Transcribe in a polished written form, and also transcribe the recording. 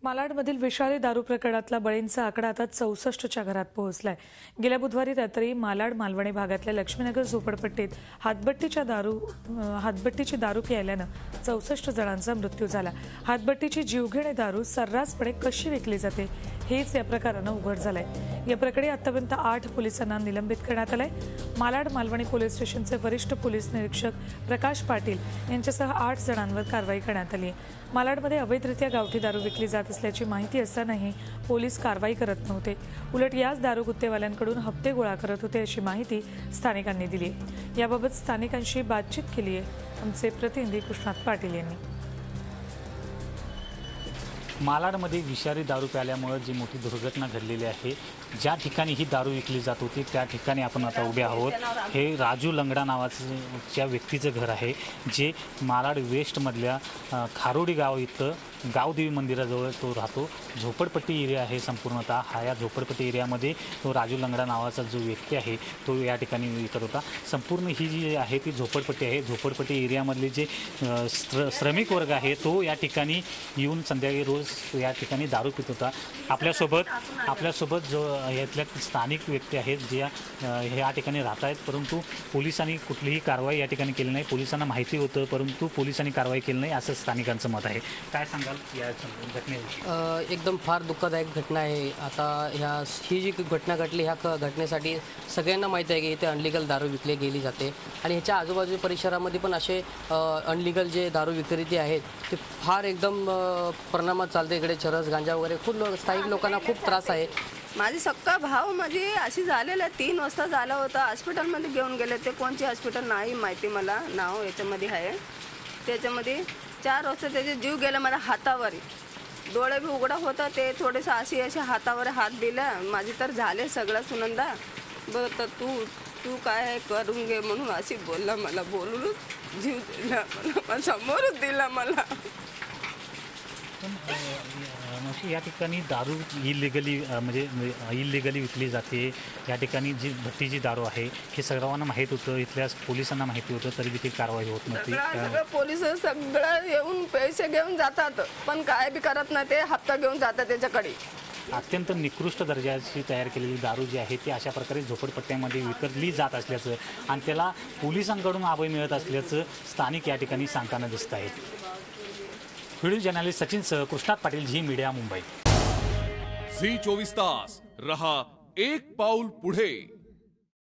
मालाडमधील विषारी दारू प्रकरणातला बळींचा आकडा आता 64च्या घरात पोहोचलाय। गेल्या बुधवारी रात्री मालाड मालवणी भागातल्या लक्ष्मीनगर झोपडपट्टीत हातभट्टीची दारू प्यायल्यानं 64 जणांचा मृत्यू झाला। हातभट्टीची जीवघेणी दारू सर्रासपणे कशी विकली जाते हेच या प्रकारानं उघड झालंय। या प्रकरणी आतापर्यंत 8 पोलिसांना निलंबित करण्यात आलंय। मालाड मालवणी पोलीस स्टेशनचे वरिष्ठ पोलीस निरीक्षक प्रकाश पाटील यांच्यासह 8 जणांवर कारवाई करण्यात आली आहे। मालाडमध्ये अवैधरित्या गावठी दारू विकली जात असल्याची माहिती असतानाही पोलीस कारवाई करत नव्हते। उलट याच दारू गुत्तेवाल्यांकडून हप्ते गोळा करत होते अशी माहिती स्थानिकांनी दिली आहे। याबाबत स्थानिकांशी बातचीत केली आहे आमचे प्रतिनिधी कृष्णात पाटील यांनी। मालाडमध्ये विषारी दारू प्यायल्यामुळे जी मोठी दुर्घटना घडलेली आहे, ज्या ठिकाणी ही दारू विकली जात होती त्या ठिकाणी आपण आता उभे आहोत। हे राजू लंगडा नावाच्या व्यक्तीचं घर आहे, जे मालाड वेस्टमधल्या खारोडी गाव इथं गावदेवी मंदिराजवळ तो राहतो। झोपडपट्टी एरिया आहे संपूर्णतः। या झोपडपट्टी एरियामध्ये तो राजू लंगडा नावाचा जो व्यक्ती आहे तो या ठिकाणी विकत होता। संपूर्ण ही जी आहे ती झोपडपट्टी आहे। झोपडपट्टी एरियामधले जे श्रमिक वर्ग आहे तो या ठिकाणी येऊन संध्याकाळी रोज या ठिकाणी दारू पित होता। आपल्यासोबत जो यातल्या स्थानिक व्यक्ती आहेत जे या ठिकाणी राहत आहेत, परंतु पोलिसांनी कुठलीही कारवाई या ठिकाणी केली नाही। पोलिसांना माहिती होतं परंतु पोलिसांनी कारवाई केली नाही असं स्थानिकांचं मत आहे। काय सांगाल या घटनेविषयी? एकदम फार दुःखदायक घटना आहे। आता ही जी घटना घडली ह्या घटनेसाठी सगळ्यांना माहिती आहे की इथे अनलिगल दारू विकली गेली जाते आणि ह्याच्या आजूबाजू परिसरामध्ये पण असे अनलिगल जे दारू विक्रेते आहेत ते फार एकदम परिणामात चालते। इकडे चरस गांजा वगैरे खूप स्थानिक लोकांना खूप त्रास आहे। माझी सक्का भाऊ म्हणजे अशी झालेलं 3 वाजता झाला होता। हॉस्पिटलमध्ये घेऊन गेले ते, कोणची हॉस्पिटल नाही माहिती मला, नाव याच्यामध्ये आहे। त्याच्यामध्ये 4 वाजता त्याचे जीव गेला माझ्या हातावर। डोळे बी उघडा होता, ते थोडेसे असे हातावर हात दिला। माझी तर झाले सगळं सुनंदा, बरं तर तू काय करून घे म्हणून अशी बोलला। मला बोलून जीव दिला, मला समोरच दिला मला। या ठिकाणी दारू इलिगली विकली जाते। या ठिकाणी जी भट्टीची दारू आहे हे सर्वांना माहीत होतं, इथल्या पोलिसांना माहिती होतं, तरी ती कारवाई होत नव्हती। सगळं पोलिस सगळं येऊन पैसे घेऊन जातात पण काय बी करत नाही, ते हप्ता घेऊन जातात त्याच्याकडे। अत्यंत निकृष्ट दर्जाची तयार केलेली दारू जी आहे ती अशा प्रकारे झोपडपट्ट्यामध्ये विकली जात असल्याचं आणि त्याला पोलिसांकडून अभय मिळत असल्याचं स्थानिक या ठिकाणी सांगताना दिसत आहेत। व्हिडिओ जर्नलिस्ट सचिन सह कृष्णात पाटील, झी मीडिया, मुंबई। झी 24 तास रहा एक पाऊल पुढे।